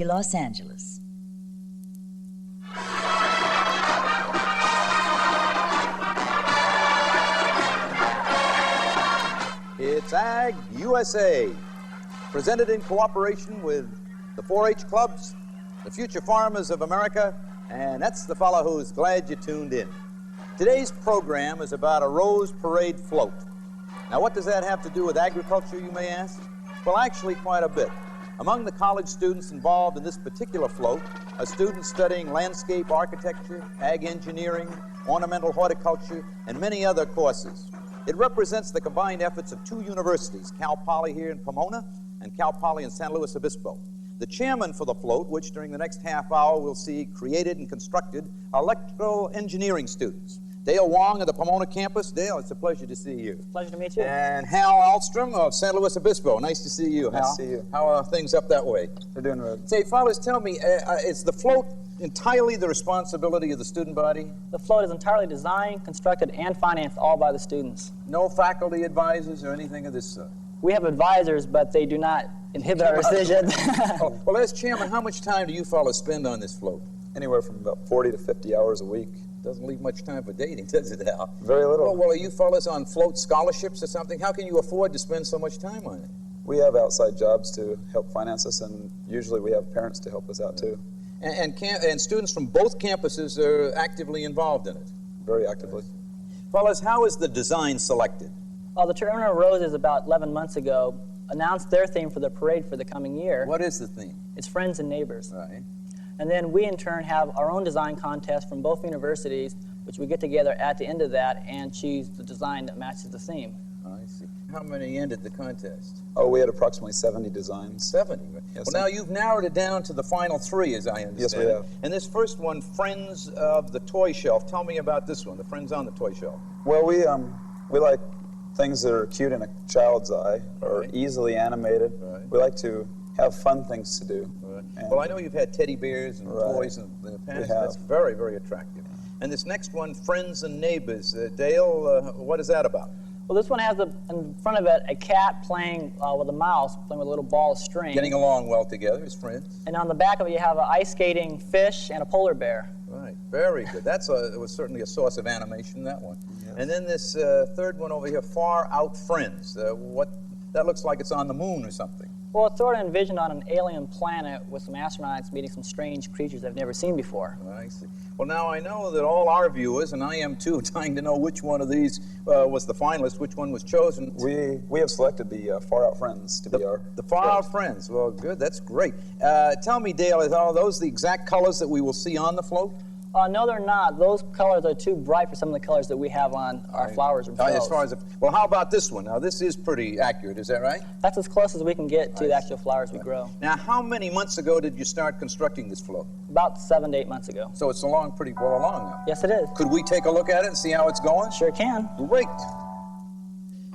Los Angeles. It's Ag USA, presented in cooperation with the 4-H clubs, the future farmers of America, and that's the fellow who's glad you tuned in. Today's program is about a Rose Parade float. Now, what does that have to do with agriculture, you may ask? Well, actually, quite a bit. Among the college students involved in this particular float are students studying landscape architecture, ag engineering, ornamental horticulture, and many other courses. It represents the combined efforts of two universities, Cal Poly here in Pomona and Cal Poly in San Luis Obispo. The chairman for the float, which during the next half hour we'll see created and constructed, are electrical engineering students. Dale Wong of the Pomona campus. Dale, it's a pleasure to see you. Pleasure to meet you. And Hal Alstrom of San Luis Obispo. Nice to see you, Hal. Nice to see you. How are things up that way? They're doing good. Say, fellas, tell me, is the float entirely the responsibility of the student body? The float is entirely designed, constructed, and financed all by the students. No faculty advisors or anything of this sort? We have advisors, but they do not inhibit our decisions. Well, as chairman, how much time do you fellas spend on this float? Anywhere from about 40 to 50 hours a week. Doesn't leave much time for dating, does it, Al? Very little. Well, are you fellas on float scholarships or something? How can you afford to spend so much time on it? We have outside jobs to help finance us, and usually we have parents to help us out too. And students from both campuses are actively involved in it? Very actively. Fellas, how is the design selected? Well, the Tournament of Roses about 11 months ago announced their theme for the parade for the coming year. What is the theme? It's Friends and Neighbors. Right. And then we, in turn, have our own design contest from both universities, which we get together at the end of that and choose the design that matches the theme. I see. How many ended the contest? Oh, we had approximately 70 designs. 70? Yes, well, now you've narrowed it down to the final 3, as I understand. Yes, we have. And this first one, Friends of the Toy Shelf. Tell me about this one, the Friends on the Toy Shelf. Well, we like things that are cute in a child's eye or Right. easily animated. Right. We like to have fun things to do. Right. And Well, I know you've had teddy bears and Right. toys in the past. We have. That's very, very attractive. And this next one, Friends and Neighbors. Dale, what is that about? Well, this one has in front of it a cat playing with a mouse, playing with a little ball of string. Getting along well together as friends. And on the back of it, you have an ice skating fish and a polar bear. Right, very good. It was certainly a source of animation, that one. Yes. And then this third one over here, Far Out Friends. That looks like it's on the moon or something. Well, it's sort of envisioned on an alien planet with some astronauts meeting some strange creatures they've never seen before. I see. Well, now I know that all our viewers, and I am too, trying to know which one of these was the finalist, which one was chosen. we have selected the Far Out Friends to be our The Far Out Friends. Well, good. That's great. Tell me, Dale, are those the exact colors that we will see on the float? No, they're not. Those colors are too bright for some of the colors that we have on our flowers themselves. As far as well, how about this one? Now, this is pretty accurate. Is that right? That's as close as we can get to the actual flowers we grow. Now, how many months ago did you start constructing this float? About 7 to 8 months ago. So it's pretty well along now. Yes, it is. Could we take a look at it and see how it's going? Sure can. Great.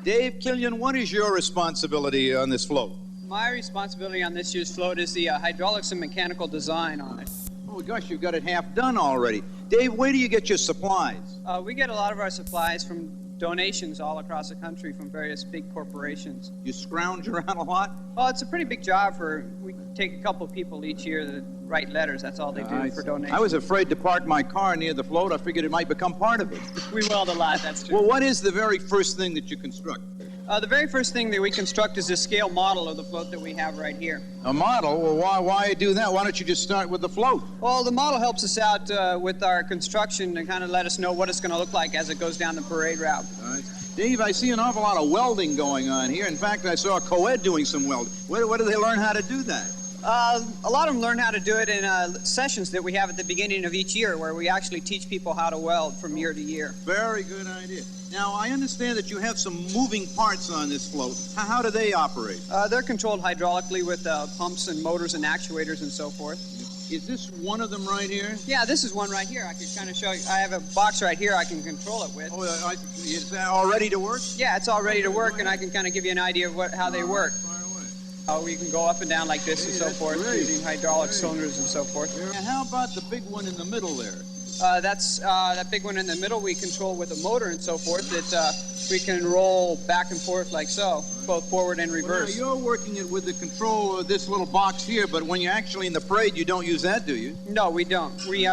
Dave Killian, what is your responsibility on this float? My responsibility on this year's float is the hydraulics and mechanical design on it. Oh, gosh, you've got it half done already. Dave, where do you get your supplies? We get a lot of our supplies from donations all across the country from various big corporations. You scrounge around a lot? Well, it's a pretty big job we take a couple people each year that write letters. That's all they do for donations. I was afraid to park my car near the float. I figured it might become part of it. We weld a lot, that's true. Well, what is the very first thing that you construct? The very first thing that we construct is a scale model of the float that we have right here. A model? Well, why do that? Why don't you just start with the float? Well, the model helps us out with our construction and kind of let us know what it's going to look like as it goes down the parade route. All right. Dave, I see an awful lot of welding going on here. In fact, I saw a co-ed doing some welding. Where do they learn how to do that? A lot of them learn how to do it in sessions that we have at the beginning of each year where we actually teach people how to weld from year to year. Very good idea. Now, I understand that you have some moving parts on this float. How do they operate? They're controlled hydraulically with pumps and motors and actuators and so forth. Is this one of them right here? Yeah, this is one right here. I can kind of show you. I have a box right here I can control it with. Oh, is that all ready to work? Yeah, it's all ready to work, and I can kind of give you an idea of how they work. We can go up and down like this and so forth great. using hydraulic cylinders and so forth. And how about the big one in the middle there? That's that big one in the middle we control with a motor and so forth that we can roll back and forth like so, both forward and reverse. Well, now you're working it with the control of this little box here, but when you're actually in the parade, you don't use that, do you? No, we don't. We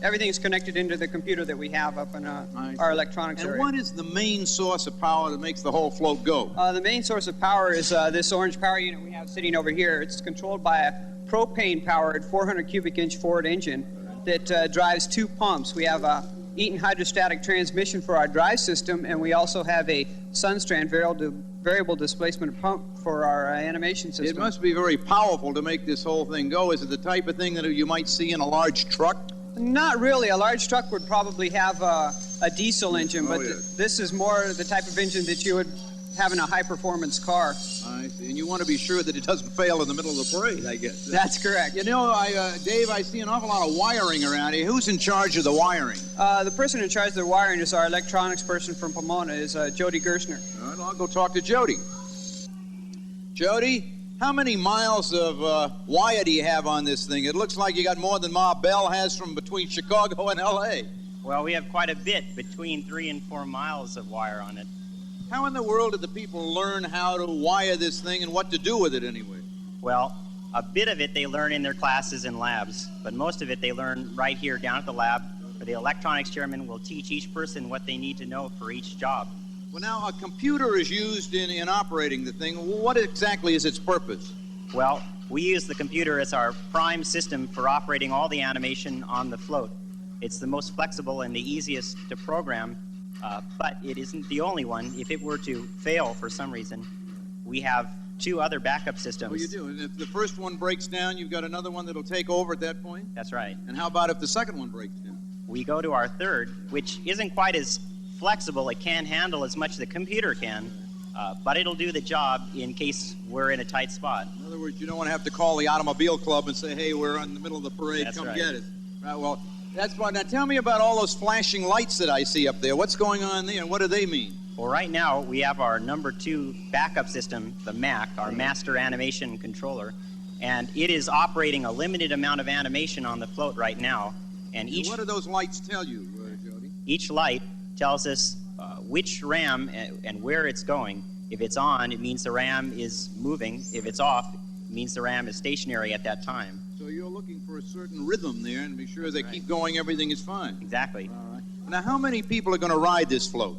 everything's connected into the computer that we have up in our electronics And area. what is the main source of power that makes the whole float go? The main source of power is this orange power unit we have sitting over here. It's controlled by a propane-powered 400 cubic inch Ford engine that drives 2 pumps. We have a Eaton hydrostatic transmission for our drive system, and we also have a Sunstrand variable displacement pump for our animation system. It must be very powerful to make this whole thing go. Is it the type of thing that you might see in a large truck? Not really. A large truck would probably have a diesel engine, but yes. this is more the type of engine that you would have in a high-performance car. I see. And you want to be sure that it doesn't fail in the middle of the parade, I guess. That's correct. You know, Dave, I see an awful lot of wiring around here. Who's in charge of the wiring? The person in charge of the wiring is our electronics person from Pomona, is Jody Gerstner. All right, I'll go talk to Jody. Jody, how many miles of wire do you have on this thing? It looks like you got more than Ma Bell has from between Chicago and L.A. Well, we have quite a bit, between 3 and 4 miles of wire on it. How in the world did the people learn how to wire this thing and what to do with it anyway? Well, a bit of it they learn in their classes and labs, but most of it they learn right here down at the lab, where the electronics chairman will teach each person what they need to know for each job. Well, now, a computer is used in operating the thing. What exactly is its purpose? Well, we use the computer as our prime system for operating all the animation on the float. It's the most flexible and the easiest to program, but it isn't the only one. If it were to fail for some reason, we have 2 other backup systems. Oh, you do? And if the first one breaks down, you've got another one that'll take over at that point? That's right. And how about if the second one breaks down? We go to our third, which isn't quite as flexible. It can't handle as much as the computer can, but it'll do the job in case we're in a tight spot. In other words, you don't want to have to call the automobile club and say, hey, we're in the middle of the parade, That's come right. get it. Right, well, that's fine. Now tell me about all those flashing lights that I see up there. What's going on there, and what do they mean? Well, right now we have our number 2 backup system, the MAC, our Master Animation Controller, and it is operating a limited amount of animation on the float right now. And And what do those lights tell you, Jody? each light tells us which RAM and where it's going. If it's on, it means the RAM is moving. If it's off, it means the RAM is stationary at that time. So you're looking for a certain rhythm there and be sure they Right. keep going, everything is fine. Exactly. All right. Now, how many people are going to ride this float?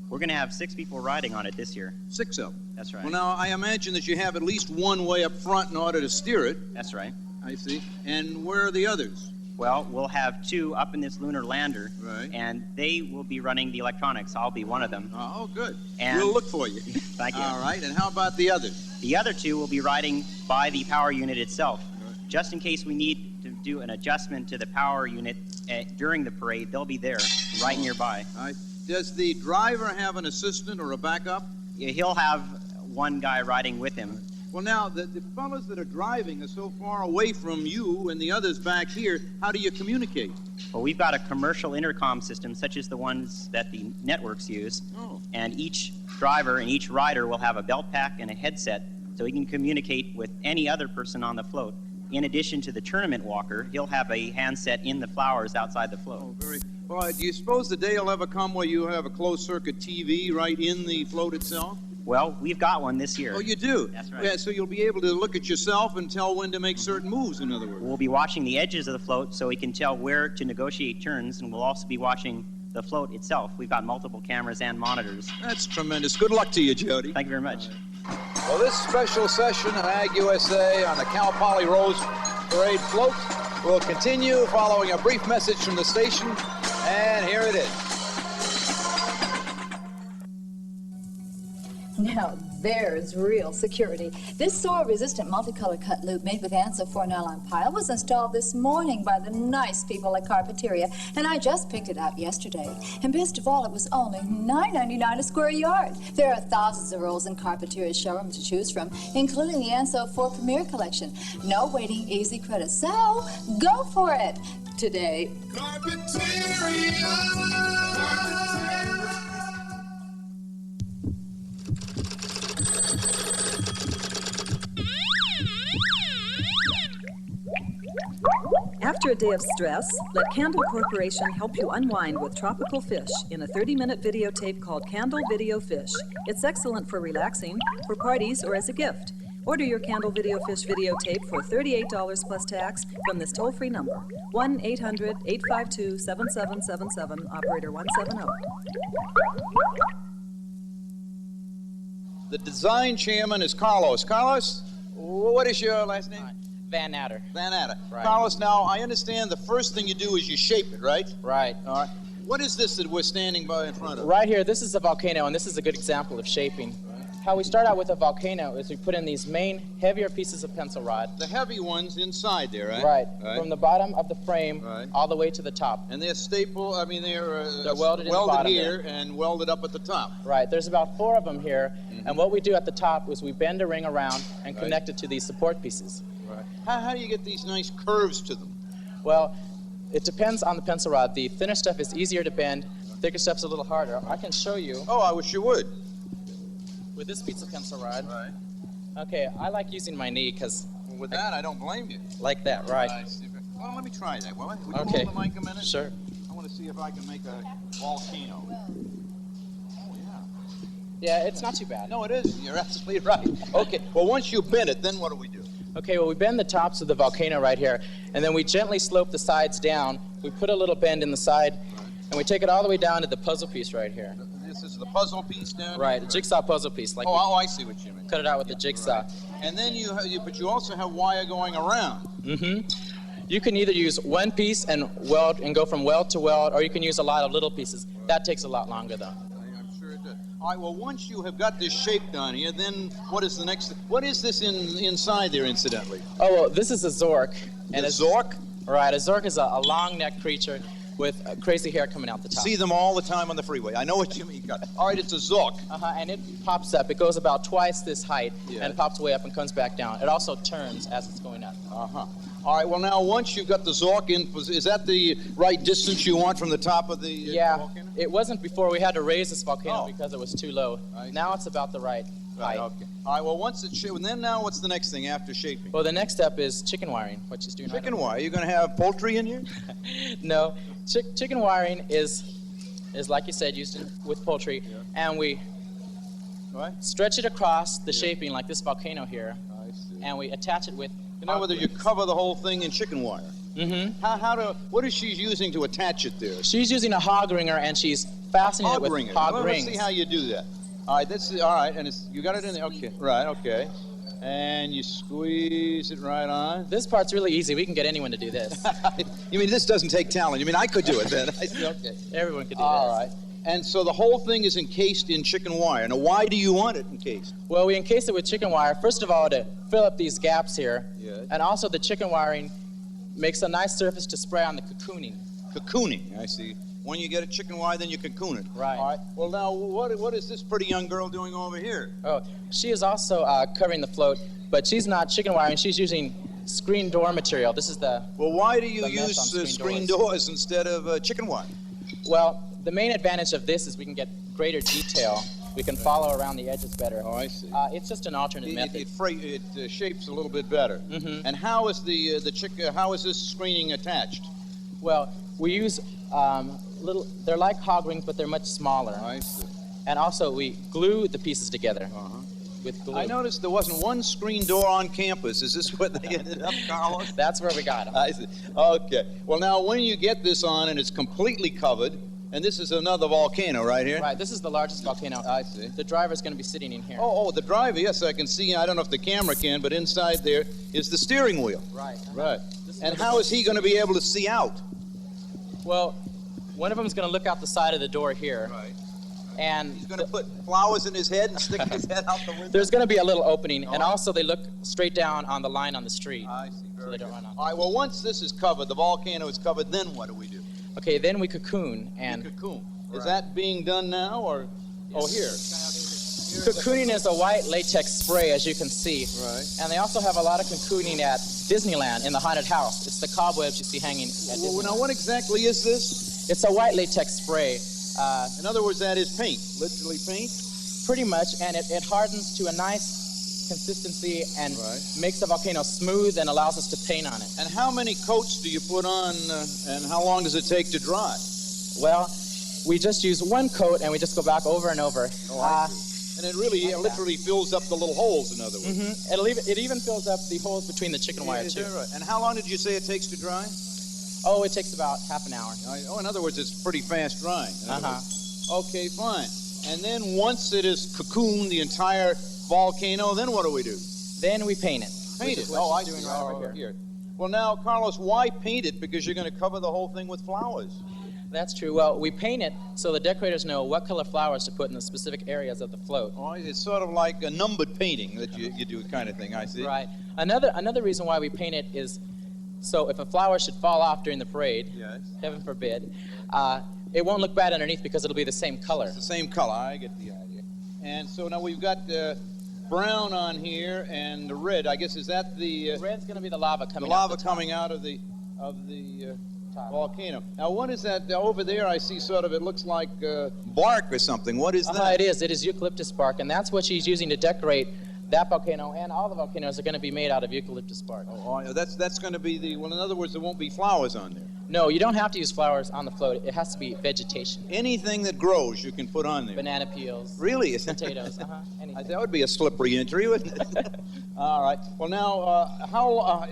We're going to have 6 people riding on it this year. 6 of them. That's right. Well, now, I imagine that you have at least one way up front in order to steer it. That's right. I see. And where are the others? Well, we'll have 2 up in this lunar lander, Right. and they will be running the electronics. I'll be one of them. Oh, good. And- We'll look for you. Thank you. All right. And how about the others? The other 2 will be riding by the power unit itself. Just in case we need to do an adjustment to the power unit during the parade, they'll be there, right nearby. All right. Does the driver have an assistant or a backup? He'll have one guy riding with him. Well, now, the fellows that are driving are so far away from you and the others back here. How do you communicate? Well, we've got a commercial intercom system, such as the ones that the networks use, Oh. and each driver and each rider will have a belt pack and a headset, so he can communicate with any other person on the float. In addition to the tournament walker, he'll have a handset in the flowers outside the float. Oh, very. Well, do you suppose the day will ever come where you have a closed-circuit TV right in the float itself? Well, we've got one this year. Oh, you do? That's right. Yeah, so you'll be able to look at yourself and tell when to make certain moves, in other words. We'll be watching the edges of the float so we can tell where to negotiate turns, and we'll also be watching the float itself. We've got multiple cameras and monitors. That's tremendous. Good luck to you, Jody. Thank you very much. Well, this special session of Ag USA on the Cal Poly Rose Parade float will continue following a brief message from the station, and here it is. Now there's real security. This soil-resistant multicolored cut loop made with ANSO 4 nylon pile was installed this morning by the nice people at Carpeteria, and I just picked it out yesterday. And best of all, it was only $9.99 a square yard. There are thousands of rolls in Carpeteria's showroom to choose from, including the ANSO 4 Premier Collection. No waiting, easy credit. So go for it today. After a day of stress, let Candle Corporation help you unwind with tropical fish in a 30-minute videotape called Candle Video Fish. It's excellent for relaxing, for parties, or as a gift. Order your Candle Video Fish videotape for $38 plus tax from this toll-free number, 1-800-852-7777, operator 170. The design chairman is Carlos. Carlos, what is your last name? Van Natter. Van Natter. Right. Carlos, now I understand the first thing you do is you shape it, right? Right. All right. What is this that we're standing by in front of? Right here, this is a volcano, and this is a good example of shaping. How we start out with a volcano is we put in these main, heavier pieces of pencil rod. The heavy ones inside there, right? Right. From the bottom of the frame all the way to the top. And they're staple, I mean, they're welded in the bottom here there. and welded up at the top. Right. There's about 4 of them here, and what we do at the top is we bend a ring around and connect it to these support pieces. Right. How do you get these nice curves to them? Well, it depends on the pencil rod. The thinner stuff is easier to bend, thicker stuff's a little harder. I can show you. Oh, I wish you would. With this piece of pencil rod. Right. Okay, I like using my knee because... Well, with that, I don't blame you. Like that, right. Well, let me try that. Would you Okay. hold the mic a minute? Sure. I want to see if I can make a volcano. Oh, yeah. Yeah, it's not too bad. No, it isn't. You're absolutely right. Okay, well, once you bend it, then what do we do? Okay, well, we bend the tops of the volcano right here, and then we gently slope the sides down. We put a little bend in the side, and we take it all the way down to the puzzle piece right here. This is the puzzle piece down? Right, a jigsaw puzzle piece. Like I see what you mean. cut it out with the jigsaw. Right. And then but you also have wire going around. Mm-hmm. You can either use one piece and weld and go from weld to weld, or you can use a lot of little pieces. That takes a lot longer, though. I'm sure it does. All right, well, once you have got this shape down here, then what is the next? What is this inside there, incidentally? Oh, well, this is a zork. And a zork? Right, a zork is a long-necked creature with crazy hair coming out the top. See them all the time on the freeway. I know what you mean. All right, it's a zork. And it pops up. It goes about twice this height Yeah. and pops way up and comes back down. It also turns as it's going up. Uh-huh. All right, well, now, once you've got the zork in, is that the right distance you want from the top of the volcano? It wasn't before. We had to raise this volcano Oh. because it was too low. Now it's about the right height. Okay. All right, well, once it's shaped, and then now what's the next thing after shaping? Well, the next step is chicken wiring, which is doing right Chicken over wire. Are you going to have poultry in here? here. No. Chicken wiring is like you said, used with poultry, and we stretch it across the shaping like this volcano here, and we attach it with. In other words, you cover the whole thing in chicken wire. Mm-hmm. What is she using to attach it there? She's using a hog ringer, and she's fastening it with hog rings. Let's see how you do that. All right, all right, and you got it in there. Okay, right, okay. And you squeeze it right on. This part's really easy. We can get anyone to do this. You mean this doesn't take talent? You mean I could do it then? Okay. Everyone could do All this. right. And so the whole thing is encased in chicken wire. Now, why do you want it encased? Well, we encase it with chicken wire, first of all, to fill up these gaps here. Yes. And also the chicken wiring makes a nice surface to spray on the cocooning. Cocooning, I see. When you get a chicken wire, then you cocoon it. Right. All right. Well, now, what is this pretty young girl doing over here? Oh, she is also covering the float, but she's not chicken wiring. She's using screen door material. This is the... Well, why do you the mesh use on screen doors instead of chicken wire? Well, the main advantage of this is we can get greater detail. We can follow around the edges better. Oh, I see. It's just an alternate method. It shapes a little bit better. Mm-hmm. And how is how is this screening attached? Well, we use they're like hog rings, but they're much smaller. I see. And also we glue the pieces together with glue. I noticed there wasn't one screen door on campus. Is this what they ended up, Carlos? That's where we got them. I see. Okay. Well, now, when you get this on and it's completely covered, and this is another volcano right here? Right, this is the largest volcano. I see. The driver's going to be sitting in here. Oh, the driver, yes, I can see. I don't know if the camera can, but inside there is the steering wheel. Right. Right. And how is he going to be able to see out? Well, one of them is going to look out the side of the door here. Right. And He's going to put flowers in his head and stick his head out the window? there's going to be a little opening, and also they look straight down on the line on the street. I see. So they don't run on. All right, well, once this is covered, the volcano is covered, then what do we do? Okay, then we cocoon. And Cocoon. Is that being done now, or? Oh, here. cocooning is a white latex spray, as you can see. Right. And they also have a lot of cocooning at Disneyland in the haunted house. It's the cobwebs you see hanging at Well, Disneyland. now, what exactly is this? It's a white latex spray. In other words, that is paint, literally paint. Pretty much, and it hardens to a nice consistency and Right. makes the volcano smooth and allows us to paint on it. And how many coats do you put on, and how long does it take to dry? Well, we just use one coat and we just go back over and over. And it really, literally fills up the little holes, in other words. It even fills up the holes between the chicken wire Is too. that right? And how long did you say it takes to dry? Oh, it takes about half an hour. Oh, in other words, it's pretty fast drying. in other Uh-huh. words. Okay, fine. And then once it is cocooned, the entire volcano, then what do we do? Then we paint it. Paint which it. is what I she's doing see. right Oh, over here. Well, now, Carlos, why paint it? Because you're going to cover the whole thing with flowers. That's true. Well, we paint it so the decorators know what color flowers to put in the specific areas of the float. Oh, it's sort of like a numbered painting that you do kind of thing, I see. Right. Another reason why we paint it is so if a flower should fall off during the parade, Yes. heaven forbid, it won't look bad underneath because it'll be the same color. It's the same color. I get the idea. And so now we've got brown on here and the red. I guess is that the Red's going to be the lava coming the out lava the top. coming out of the volcano. Now, what is that over there? I see sort of. It looks like bark or something. What is that? It is eucalyptus bark, and that's what she's using to decorate that volcano, and all the volcanoes are going to be made out of eucalyptus bark. Oh, that's going to be the. Well, in other words, there won't be flowers on there. No, you don't have to use flowers on the float. It has to be vegetation. Anything that grows, you can put on there. Banana peels. Really? Potatoes. Anything. That would be a slippery entry, wouldn't it? All right. Well, now,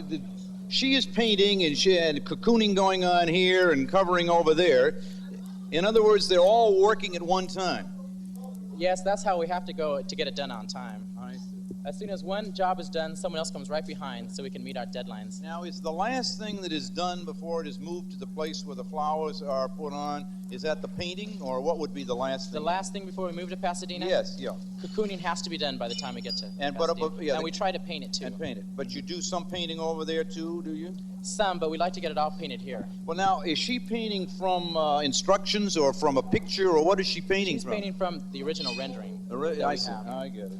she is painting and she had cocooning going on here and covering over there. In other words, they're all working at one time. Yes, that's how we have to go to get it done on time. I see. As soon as one job is done, someone else comes right behind so we can meet our deadlines. Now, is the last thing that is done before it is moved to the place where the flowers are put on, is that the painting, or what would be the last thing? The last thing before we move to Pasadena? Yes, yeah. Cocooning has to be done by the time we get to And Pasadena. And we try to paint it too. And paint it. But you do some painting over there too, do you? Some, but we like to get it all painted here. Well, now, is she painting from instructions or from a picture, or what is she painting She's from? painting from the original rendering. I see. I get it.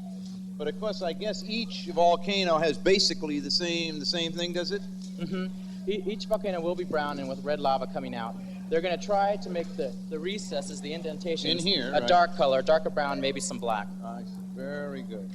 But of course, I guess each volcano has basically the same thing, does it? Mm-hmm. Each volcano will be brown and with red lava coming out. They're going to try to make the recesses, the indentations, In here, a right. dark color, darker brown, maybe some black. I see. Very good.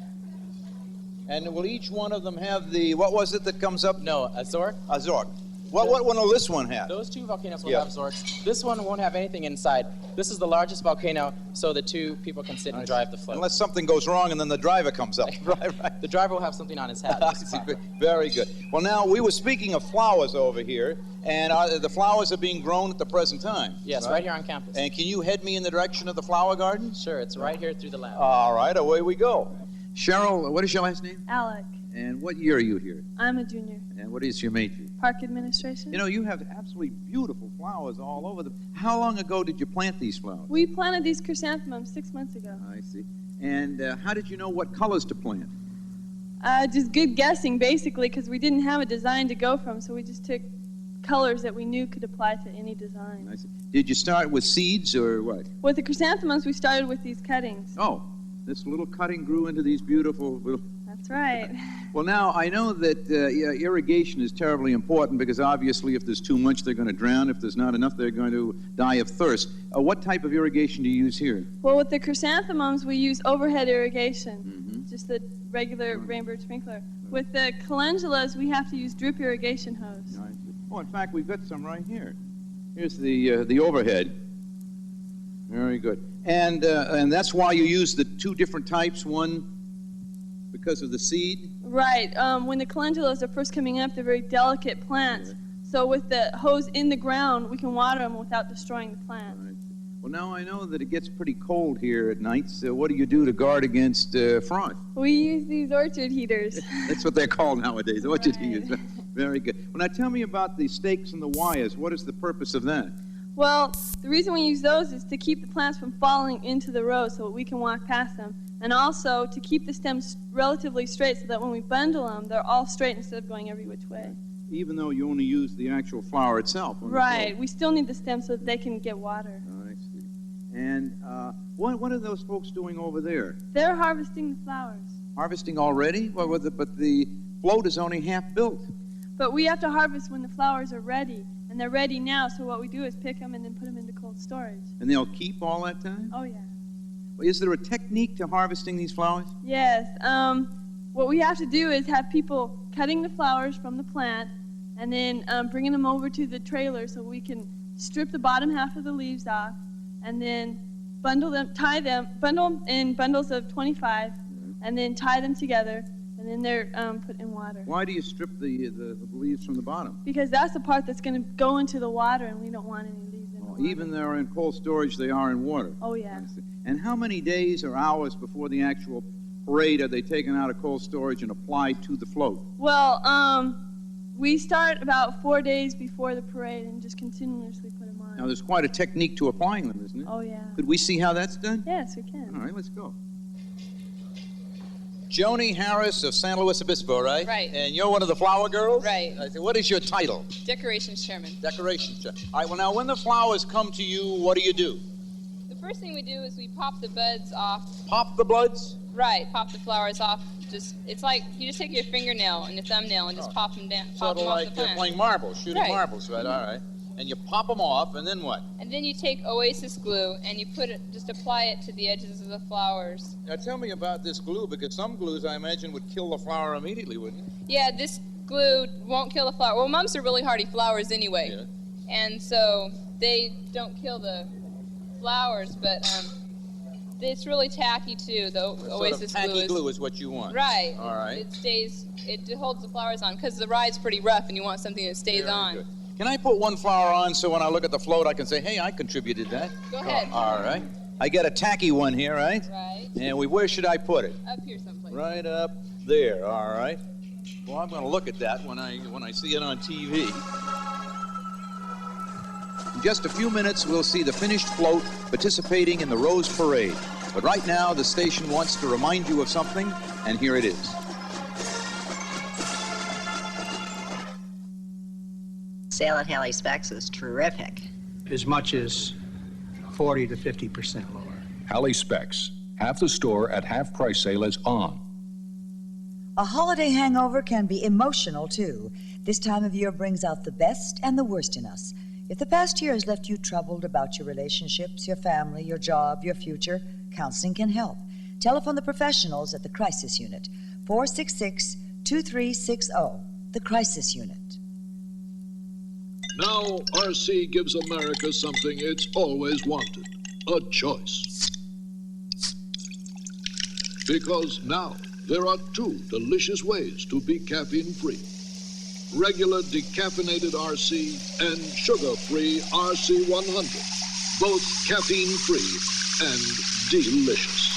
And will each one of them have the, what was it that comes up? No, a zork. A zork. What one will this one have? Those two volcanoes will Yeah. have zorks. This one won't have anything inside. This is the largest volcano, so the two people can sit and drive the float. Unless something goes wrong and then the driver comes up. Right. The driver will have something on his hat. I see. Very good. Well, now, we were speaking of flowers over here, and the flowers are being grown at the present time. Yes, right here on campus. And can you head me in the direction of the flower garden? Sure, it's right here through the lab. All right, away we go. Cheryl, what is your last name? Alec. And what year are you here? I'm a junior. And what is your major? Park administration. You know, you have absolutely beautiful flowers all over them. How long ago did you plant these flowers? We planted these chrysanthemums 6 months ago. I see. And how did you know what colors to plant? Just good guessing, basically, because we didn't have a design to go from, so we just took colors that we knew could apply to any design. I see. Did you start with seeds or what? With the chrysanthemums, we started with these cuttings. Oh, this little cutting grew into these beautiful little... That's right. Well, now, I know that irrigation is terribly important because obviously if there's too much, they're going to drown. If there's not enough, they're going to die of thirst. What type of irrigation do you use here? Well, with the chrysanthemums, we use overhead irrigation, just the regular rainbird sprinkler. With the calendulas, we have to use drip irrigation hose. Oh, in fact, we've got some right here. Here's the overhead. Very good. And that's why you use the two different types, one because of the seed? Right. When the calendulas are first coming up, they're very delicate plants. So with the hose in the ground, we can water them without destroying the plant. Right. Well, now I know that it gets pretty cold here at night, so what do you do to guard against frost? We use these orchard heaters. That's what they're called nowadays, orchard heaters. Very good. Well, now tell me about the stakes and the wires. What is the purpose of that? Well, the reason we use those is to keep the plants from falling into the row so that we can walk past them, and also to keep the stems relatively straight so that when we bundle them, they're all straight instead of going every which way. Even though you only use the actual flower itself. Right. We still need the stems so that they can get water. I see. And what are those folks doing over there? They're harvesting the flowers. Harvesting already? Well, but the float is only half built. But we have to harvest when the flowers are ready, and they're ready now, so what we do is pick them and then put them into cold storage. And they'll keep all that time? Oh, yeah. Well, is there a technique to harvesting these flowers? Yes. what we have to do is have people cutting the flowers from the plant and then bringing them over to the trailer so we can strip the bottom half of the leaves off and then bundle them in bundles of 25 and then tie them together, and then they're put in water. Why do you strip the leaves from the bottom? Because that's the part that's going to go into the water, and we don't want any leaves in the water. Even though they're in cold storage, they are in water. Oh, yeah. And how many days or hours before the actual parade are they taken out of cold storage and applied to the float? Well, we start about 4 days before the parade and just continuously put them on. Now, there's quite a technique to applying them, isn't it? Oh, yeah. Could we see how that's done? Yes, we can. All right, let's go. Joni Harris of San Luis Obispo, right? Right. And you're one of the flower girls? Right. I say, what is your title? Decorations chairman. Decorations chairman. All right, well, now, when the flowers come to you, what do? The first thing we do is we pop the buds off. Pop the buds? Right, pop the flowers off. It's like you just take your fingernail and your thumbnail and just pop them down. Pop Sort of them off like the plant. playing marbles, shooting Right. marbles, right? All right. And you pop them off, and then what? And then you take Oasis glue and you just apply it to the edges of the flowers. Now, tell me about this glue, because some glues, I imagine, would kill the flower immediately, wouldn't it? Yeah, this glue won't kill the flower. Well, mums are really hardy flowers anyway. Yeah. And so they don't kill the flowers, but it's really tacky too, the Oasis sort of tacky glue glue is what you want. Right. All right. It holds the flowers on, because the ride's pretty rough and you want something that stays Very on. good. Can I put one flower on so when I look at the float I can say, hey, I contributed that? Go ahead. All right. I get a tacky one here, right? Right. And where should I put it? Up here someplace. Right up there, all right. Well, I'm going to look at that when I see it on TV. In just a few minutes, we'll see the finished float participating in the Rose Parade. But right now, the station wants to remind you of something, and here it is. Sale at Hallie Specs is terrific. As much as 40 to 50% lower. Hallie Specs. Half the store at half price sale is on. A holiday hangover can be emotional, too. This time of year brings out the best and the worst in us. If the past year has left you troubled about your relationships, your family, your job, your future, counseling can help. Telephone the professionals at the Crisis Unit, 466-2360, the Crisis Unit. Now, RC gives America something it's always wanted, a choice. Because now, there are two delicious ways to be caffeine-free. Regular decaffeinated RC and sugar-free RC 100. Both caffeine-free and delicious.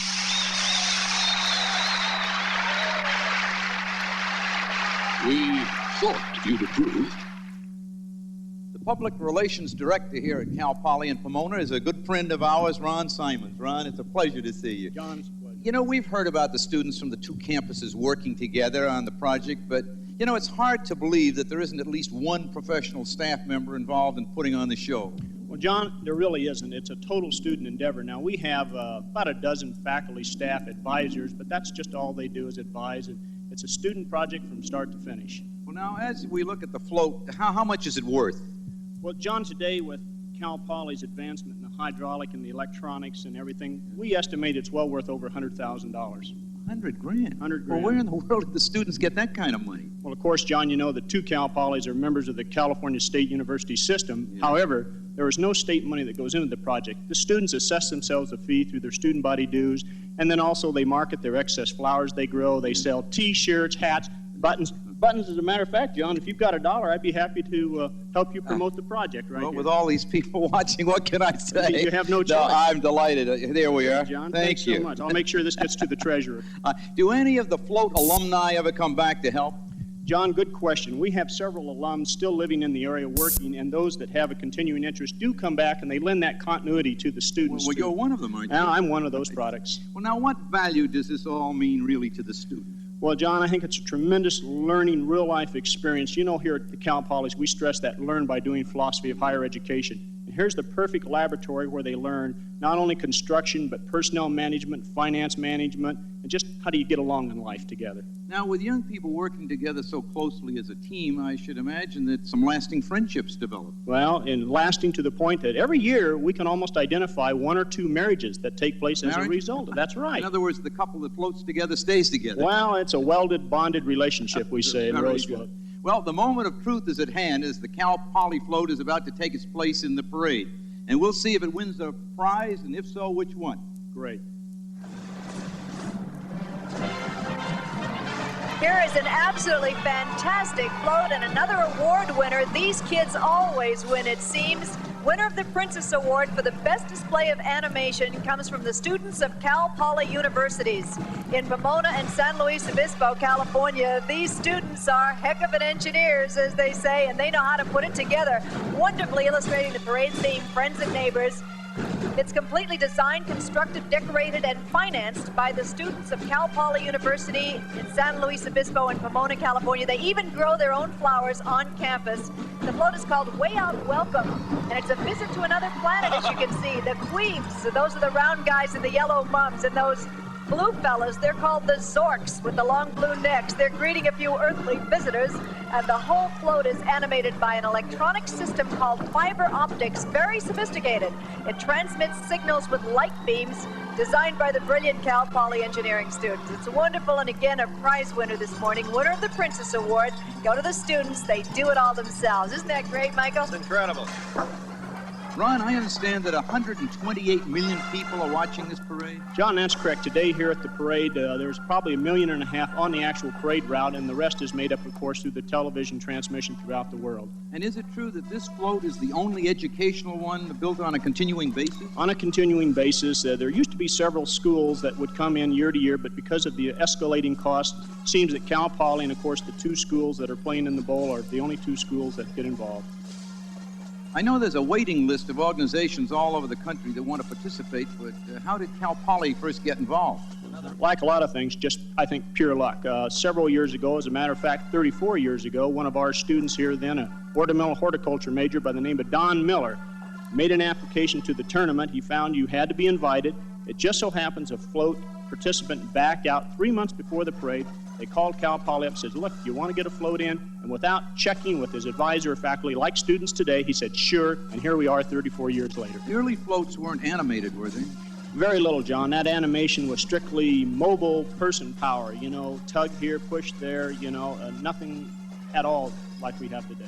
We thought you'd approve. The Public Relations Director here at Cal Poly in Pomona is a good friend of ours, Ron Simons. Ron, it's a pleasure to see you. John, it's a pleasure. You know, we've heard about the students from the two campuses working together on the project, but, you know, it's hard to believe that there isn't at least one professional staff member involved in putting on the show. Well, John, there really isn't. It's a total student endeavor. Now, we have about a dozen faculty, staff, advisors, but that's just all they do is advise, and it's a student project from start to finish. Well, now, as we look at the float, how much is it worth? Well, John, today with Cal Poly's advancement in the hydraulic and the electronics and everything, we estimate it's well worth over $100,000. $100,000? 100 grand. Well, where in the world did the students get that kind of money? Well, of course, John, you know the two Cal Polys are members of the California State University system. Yeah. However, there is no state money that goes into the project. The students assess themselves a fee through their student body dues, and then also they market their excess flowers they grow. They sell T-shirts, hats, buttons. Buttons, as a matter of fact, John, if you've got $1, I'd be happy to help you promote the project right well, here. With all these people watching, what can I say? You have no choice. No, I'm delighted. There we are. John, Thank thanks you so much. I'll make sure this gets to the treasurer. Do any of the float alumni ever come back to help? John, good question. We have several alums still living in the area working, and those that have a continuing interest do come back, and they lend that continuity to the students. Well, you're one of them, aren't you? I'm one of those products. Well, now, what value does this all mean really to the student? Well, John, I think it's a tremendous learning, real-life experience. You know, here at the Cal Polys, we stress that learn by doing philosophy of higher education. And here's the perfect laboratory where they learn not only construction, but personnel management, finance management, and just how do you get along in life together. Now, with young people working together so closely as a team, I should imagine that some lasting friendships develop. Well, and lasting to the point that every year we can almost identify 1 or 2 marriages that take place as a result. That's right. In other words, the couple that floats together stays together. Well, it's a welded, bonded relationship, we say in Very Rose good. Float. Well, the moment of truth is at hand as the Cal Poly float is about to take its place in the parade. And we'll see if it wins a prize, and if so, which one. Great. Here is an absolutely fantastic float and another award winner. These kids always win, it seems. Winner of the Princess Award for the best display of animation comes from the students of Cal Poly Universities. In Pomona and San Luis Obispo, California, these students are heck of an engineers, as they say, and they know how to put it together, wonderfully illustrating the parade theme, Friends and Neighbors. It's completely designed, constructed, decorated, and financed by the students of Cal Poly University in San Luis Obispo and Pomona, California. They even grow their own flowers on campus. The float is called Way Out Welcome, and it's a visit to another planet, as you can see. The queefs, those are the round guys in the yellow mums, and those blue fellas, they're called the Zorks with the long blue necks. They're greeting a few earthly visitors, and the whole float is animated by an electronic system called fiber optics, very sophisticated. It transmits signals with light beams designed by the brilliant Cal Poly engineering students. It's wonderful, and again, a prize winner this morning, winner of the Princess Award. Go to the students, they do it all themselves. Isn't that great, Michael? It's incredible. Ron, I understand that 128 million people are watching this parade? John, that's correct. Today here at the parade, there's probably 1.5 million on the actual parade route, and the rest is made up, of course, through the television transmission throughout the world. And is it true that this float is the only educational one built on a continuing basis? On a continuing basis. There used to be several schools that would come in year to year, but because of the escalating cost, it seems that Cal Poly and, of course, the 2 schools that are playing in the bowl are the only 2 schools that get involved. I know there's a waiting list of organizations all over the country that want to participate, but how did Cal Poly first get involved? Like a lot of things, just, I think, pure luck. Several years ago, as a matter of fact, 34 years ago, one of our students here, then a ornamental horticulture major by the name of Don Miller, made an application to the tournament. He found you had to be invited. It just so happens a float participant backed out 3 months before the parade. They called Cal Poly up and said, look, you want to get a float in? And without checking with his advisor or faculty, like students today, he said, sure, and here we are 34 years later. The early floats weren't animated, were they? Very little, John. That animation was strictly mobile person power, you know, tug here, push there, you know, nothing at all like we have today.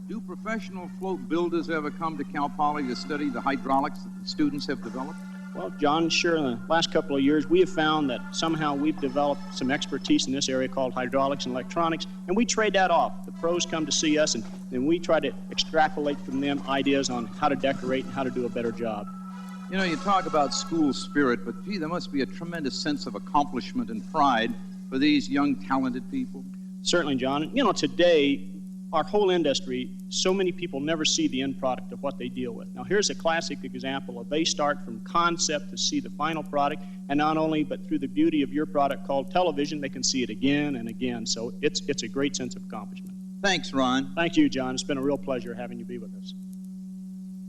Do professional float builders ever come to Cal Poly to study the hydraulics that the students have developed? Well, John, sure, in the last couple of years, we have found that somehow we've developed some expertise in this area called hydraulics and electronics, and we trade that off. The pros come to see us, and then we try to extrapolate from them ideas on how to decorate and how to do a better job. You know, you talk about school spirit, but gee, there must be a tremendous sense of accomplishment and pride for these young, talented people. Certainly, John. You know, today, our whole industry, so many people never see the end product of what they deal with. Now, here's a classic example of they start from concept to see the final product, and not only, but through the beauty of your product called television, they can see it again and again. So it's a great sense of accomplishment. Thanks, Ron. Thank you, John. It's been a real pleasure having you be with us.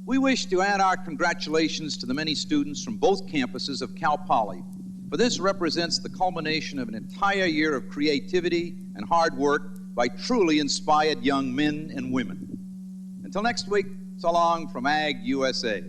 We wish to add our congratulations to the many students from both campuses of Cal Poly, for this represents the culmination of an entire year of creativity and hard work by truly inspired young men and women. Until next week, so long from Ag USA.